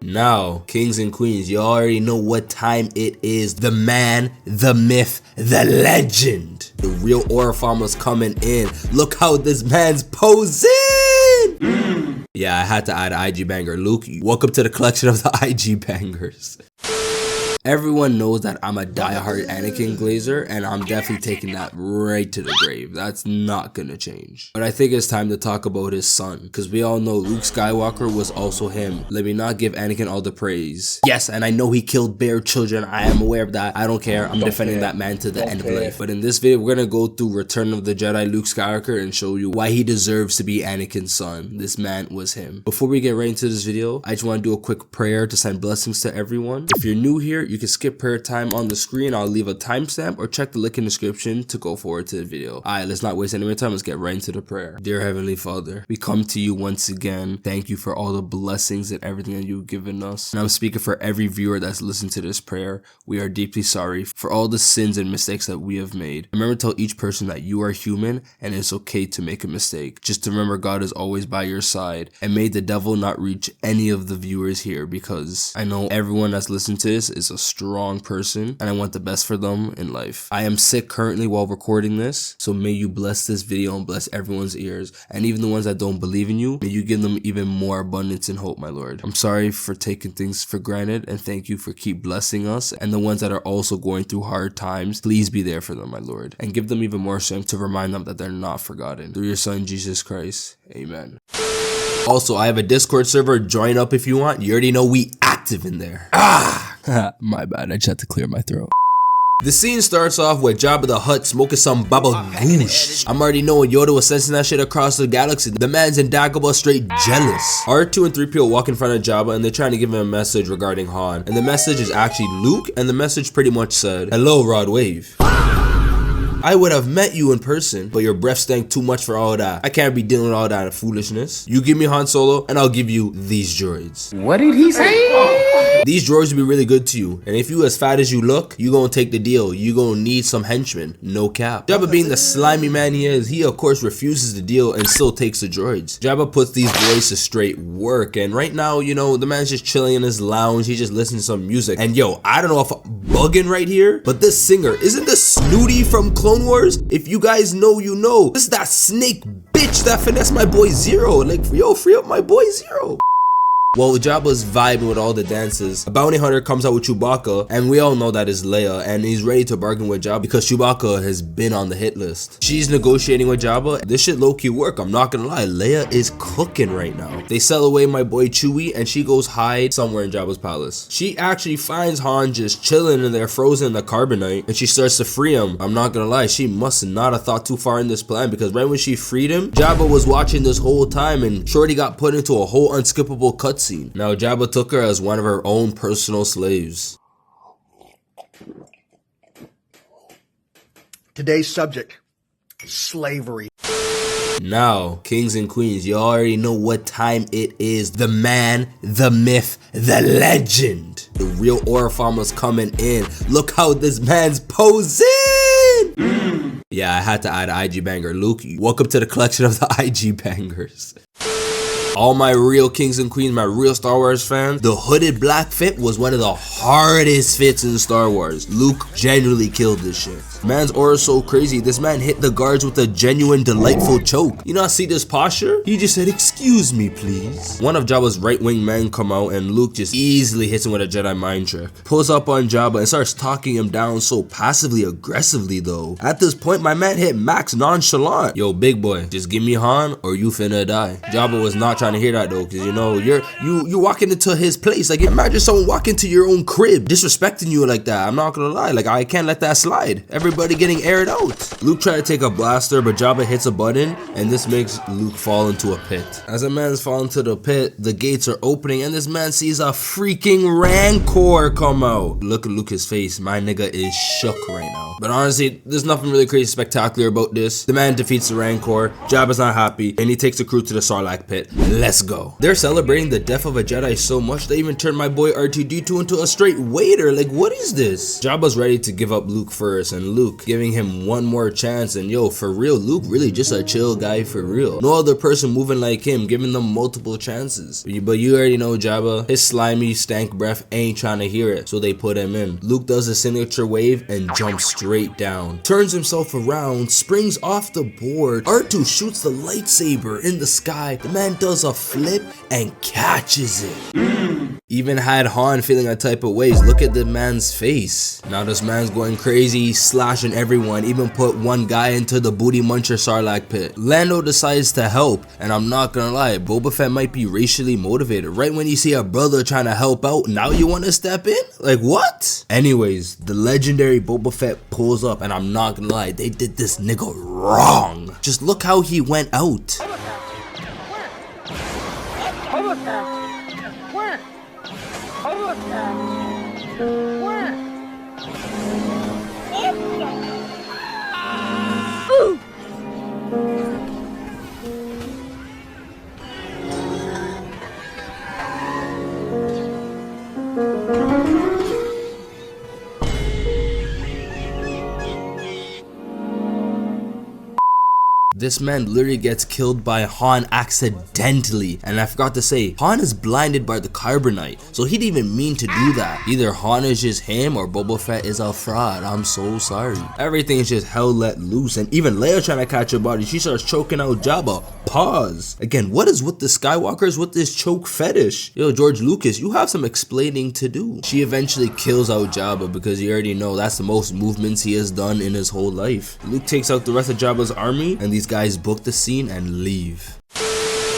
Now, kings and queens, you already know what time it is. The man, the myth, the legend. The real Orifama's coming in. Look how this man's posing! Yeah, I had to add IG banger. Luke, welcome to the collection of the IG bangers. Everyone knows that I'm a diehard Anakin glazer, and I'm definitely taking that right to the grave. That's not gonna change. But I think it's time to talk about his son, because we all know Luke Skywalker was also him. Let me not give Anakin all the praise. Yes, and I know he killed bare children. I am aware of that. I don't care. I'm defending that man to the end of life. But in this video, we're gonna go through Return of the Jedi Luke Skywalker and show you why he deserves to be Anakin's son. This man was him. Before we get right into this video, I just want to do a quick prayer to send blessings to everyone. If you're new here, you can skip prayer time on the screen. I'll leave a timestamp or check the link in the description to go forward to the video. Alright, let's not waste any more time. Let's get right into the prayer. Dear Heavenly Father, we come to you once again. Thank you for all the blessings and everything that you've given us. And I'm speaking for every viewer that's listened to this prayer. We are deeply sorry for all the sins and mistakes that we have made. Remember to tell each person that you are human and it's okay to make a mistake. Just remember God is always by your side. And may the devil not reach any of the viewers here, because I know everyone that's listening to this is a strong person and I want the best for them in life. I am sick currently while recording this, so may you bless this video and bless everyone's ears, and even the ones that don't believe in you, may you give them even more abundance and hope, my Lord. I'm sorry for taking things for granted, and thank you for keep blessing us, and the ones that are also going through hard times, please be there for them, my Lord, and give them even more strength to remind them that they're not forgotten. Through your son Jesus Christ, amen. Also, I have a Discord server. Join up if you want. You already know we active in there. My bad, I just had to clear my throat. The scene starts off with Jabba the Hutt smoking some baba goosh. I'm already knowing Yoda was sensing that shit across the galaxy. The man's in Dagobah straight jealous. R2 and 3PO walk in front of Jabba and they're trying to give him a message regarding Han. And the message is actually Luke, and the message pretty much said, "Hello, Rod Wave. I would have met you in person, but your breath stank too much for all that. I can't be dealing with all that foolishness. You give me Han Solo, and I'll give you these droids." What did he say? These droids will be really good to you, and if you as fat as you look, you gonna take the deal. You gonna need some henchmen, no cap. Jabba, being the slimy man he is, he of course refuses the deal and still takes the droids. Jabba puts these boys to straight work, and right now, you know, the man's just chilling in his lounge. He's just listening to some music, and yo, I don't know if I'm bugging right here, but this singer, isn't this Snooty from Clone Wars? If you guys know, you know. This is that snake bitch that finessed my boy Zero. Like, yo, free up my boy Zero. While Jabba's vibing with all the dances, a bounty hunter comes out with Chewbacca, and we all know that is Leia, and he's ready to bargain with Jabba because Chewbacca has been on the hit list. She's negotiating with Jabba. This shit low-key work, I'm not gonna lie. Leia is cooking right now. They sell away my boy Chewie, and she goes hide somewhere in Jabba's palace. She actually finds Han just chilling in there, frozen in the carbonite, and she starts to free him. I'm not gonna lie, she must not have thought too far in this plan, because right when she freed him, Jabba was watching this whole time, and Shorty got put into a whole unskippable cutscene. Now Jabba took her as one of her own personal slaves. Today's subject, slavery. Now, kings and queens, you already know what time it is. The man, the myth, the legend. The real Orifama's coming in. Look how this man's posing! Yeah, I had to add IG banger. Luke, welcome to the collection of the IG bangers. All my real kings and queens, my real Star Wars fans, the hooded black fit was one of the hardest fits in Star Wars. Luke genuinely killed this shit. Man's aura is so crazy. This man hit the guards with a genuine delightful choke. You not see this posture? He just said, "Excuse me, please." One of Jabba's right-wing men come out and Luke just easily hits him with a Jedi mind trick. Pulls up on Jabba and starts talking him down so passively aggressively though. At this point, my man hit max nonchalant. Yo, big boy, just give me Han or you finna die. Jabba was not trying to hear that though, because you know, you're walking into his place. Like, imagine someone walking into your own crib, disrespecting you like that. I'm not gonna lie, like, I can't let that slide. Everybody getting aired out. Luke tried to take a blaster, but Jabba hits a button, and this makes Luke fall into a pit. As a man's falling into the pit, the gates are opening, and this man sees a freaking Rancor come out. Look at Luke's face. My nigga is shook right now. But honestly, there's nothing really crazy spectacular about this. The man defeats the Rancor. Jabba's not happy, and he takes the crew to the Sarlacc Pit. Let's go. They're celebrating the death of a Jedi so much they even turned my boy R2-D2 into a straight waiter. Like, what is this? Jabba's ready to give up Luke first, and Luke Luke, giving him one more chance. And yo, for real, Luke really just a chill guy for real. No other person moving like him, giving them multiple chances. But you already know Jabba, his slimy stank breath ain't trying to hear it, so they put him in. Luke does a signature wave and jumps straight down. Turns himself around, springs off the board. R2 shoots the lightsaber in the sky. The man does a flip and catches it. Even had Han feeling a type of ways. Look at the man's face. Now this man's going crazy, slashing everyone, even put one guy into the booty muncher Sarlacc Pit. Lando decides to help, and I'm not gonna lie, Boba Fett might be racially motivated. Right when you see a brother trying to help out, now you want to step in? Like what? Anyways, the legendary Boba Fett pulls up, and I'm not gonna lie, they did this nigga wrong. Just look how he went out. This man literally gets killed by Han accidentally, and I forgot to say, Han is blinded by the carbonite, so he didn't even mean to do that. Either Han is just him or Boba Fett is a fraud. I'm so sorry. Everything is just hell let loose, and even Leia trying to catch her body, she starts choking out Jabba. Pause. Again, what is with the Skywalkers with this choke fetish? Yo, George Lucas, you have some explaining to do. She eventually kills out Jabba because you already know that's the most movements he has done in his whole life. Luke takes out the rest of Jabba's army, and these guys book the scene and leave.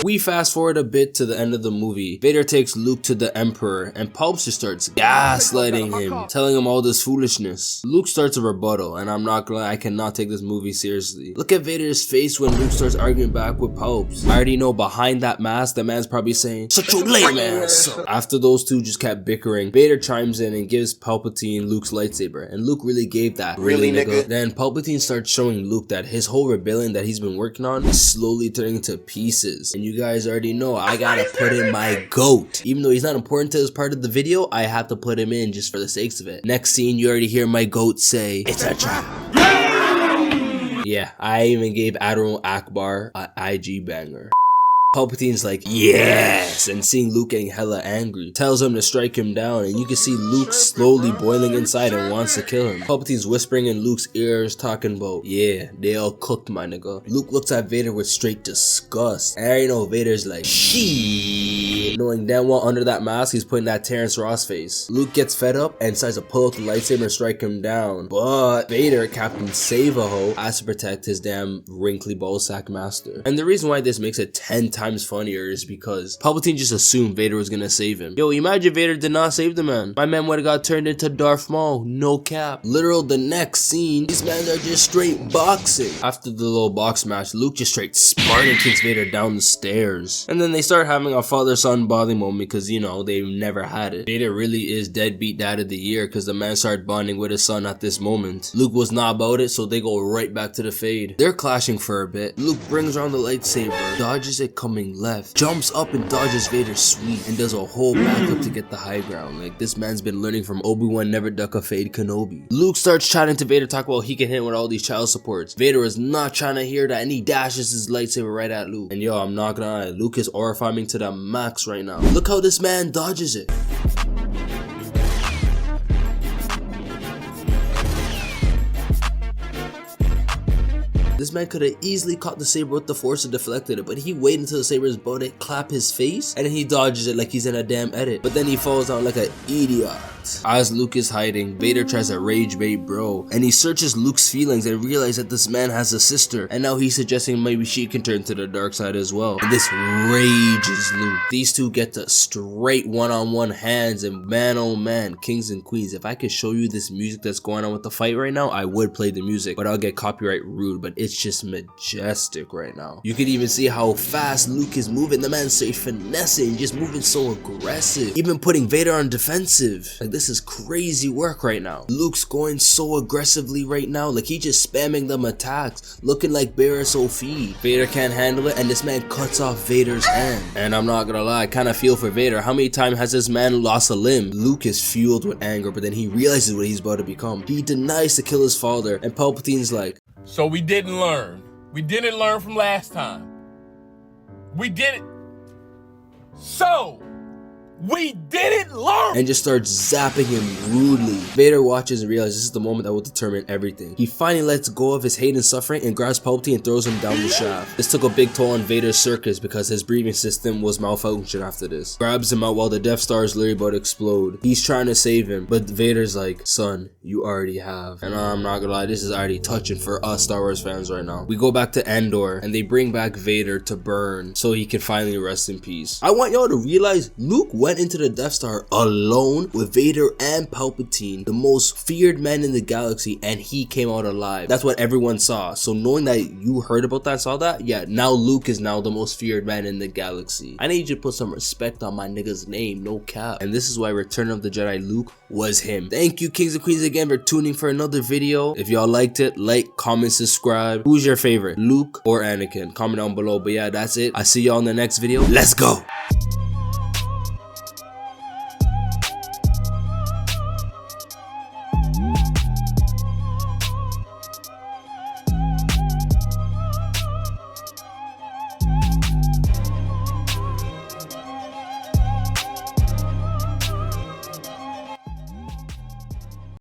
We fast forward a bit to the end of the movie. Vader takes Luke to the Emperor, and Palps just starts gaslighting him, telling him all this foolishness. Luke starts a rebuttal, and I'm not gonna lie, I cannot take this movie seriously. Look at Vader's face when Luke starts arguing back with Palps. I already know behind that mask, the man's probably saying, "Such a lame ass." After those two just kept bickering, Vader chimes in and gives Palpatine Luke's lightsaber, and Luke really gave that. Really, nigga? Then Palpatine starts showing Luke that his whole rebellion that he's been working on is slowly turning to pieces. And you guys already know I gotta put in my GOAT. Even though he's not important to this part of the video, I have to put him in just for the sakes of it. Next scene, you already hear my GOAT say, "It's a trap." Yeah, I even gave Admiral Akbar an IG banger. Palpatine's like, yes, and seeing Luke getting hella angry, tells him to strike him down, and you can see Luke slowly boiling inside and wants to kill him. Palpatine's whispering in Luke's ears, talking about, yeah, they all cooked, my nigga. Luke looks at Vader with straight disgust, and I already know Vader's like, shit, knowing damn well under that mask he's putting that Terrence Ross face. Luke gets fed up and decides to pull out the lightsaber and strike him down, but Vader, Captain Save-A-Ho, has to protect his damn wrinkly ballsack master. And the reason why this makes it 10 times funnier is because Palpatine just assumed Vader was gonna save him. Yo, imagine Vader did not save the man. My man would have got turned into Darth Maul, no cap. Literal the next scene, these men are just straight boxing. After the little box match, Luke just straight Spartan kicks Vader down the stairs. And then they start having a father-son bonding moment because, you know, they've never had it. Vader really is deadbeat dad of the year because the man started bonding with his son at this moment. Luke was not about it, so they go right back to the fade. They're clashing for a bit. Luke brings around the lightsaber, dodges it coming left, jumps up and dodges Vader's sweep, and does a whole backup to get the high ground. Like, this man's been learning from Obi-Wan never duck a fade Kenobi. Luke starts chatting to Vader, talk about he can hit with all these child supports. Vader is not trying to hear that, and he dashes his lightsaber right at Luke. And yo, I'm not gonna lie, Luke is aura farming to the max right now. Look how this man dodges it. This man could have easily caught the saber with the force and deflected it, but he waited until the saber is about to clap his face, and then he dodges it like he's in a damn edit. But then he falls down like an idiot. As Luke is hiding, Vader tries to rage bait bro, and he searches Luke's feelings and realizes that this man has a sister, and now he's suggesting maybe she can turn to the dark side as well. And this rages Luke. These two get to straight one-on-one hands, and man oh man, kings and queens, if I could show you this music that's going on with the fight right now, I would play the music, but I'll get copyright rude, but it's it's just majestic right now. You can even see how fast Luke is moving. The man's so finessing, just moving so aggressive, even putting Vader on defensive. Like, this is crazy work right now. Luke's going so aggressively right now, like he just spamming them attacks, looking like Barris Sophie. Vader can't handle it, and this man cuts off Vader's hand. And I'm not gonna lie, I kinda feel for Vader. How many times has this man lost a limb? Luke is fueled with anger, but then he realizes what he's about to become. He denies to kill his father, and Palpatine's like, so we didn't learn. We didn't learn from last time. We didn't. So we didn't learn! And just starts zapping him rudely. Vader watches and realizes this is the moment that will determine everything. He finally lets go of his hate and suffering and grabs Palpatine and throws him down the shaft. This took a big toll on Vader's circus because his breathing system was malfunctioned after this. Grabs him out while the Death Star is literally about to explode. He's trying to save him, but Vader's like, son, you already have. And I'm not gonna lie, this is already touching for us Star Wars fans right now. We go back to Endor and they bring back Vader to burn so he can finally rest in peace. I want y'all to realize Luke went into the Death Star alone with Vader and Palpatine, the most feared men in the galaxy, and he came out alive. That's what everyone saw. So knowing that you heard about that, saw that, yeah, now Luke is now the most feared man in the galaxy. I need you to put some respect on my nigga's name, no cap. And this is why Return of the Jedi Luke was him. Thank you, kings and queens, again for tuning for another video. If y'all liked it, like, comment, subscribe. Who's your favorite, Luke or Anakin? Comment down below. But yeah, that's it. I'll see y'all in the next video. Let's go.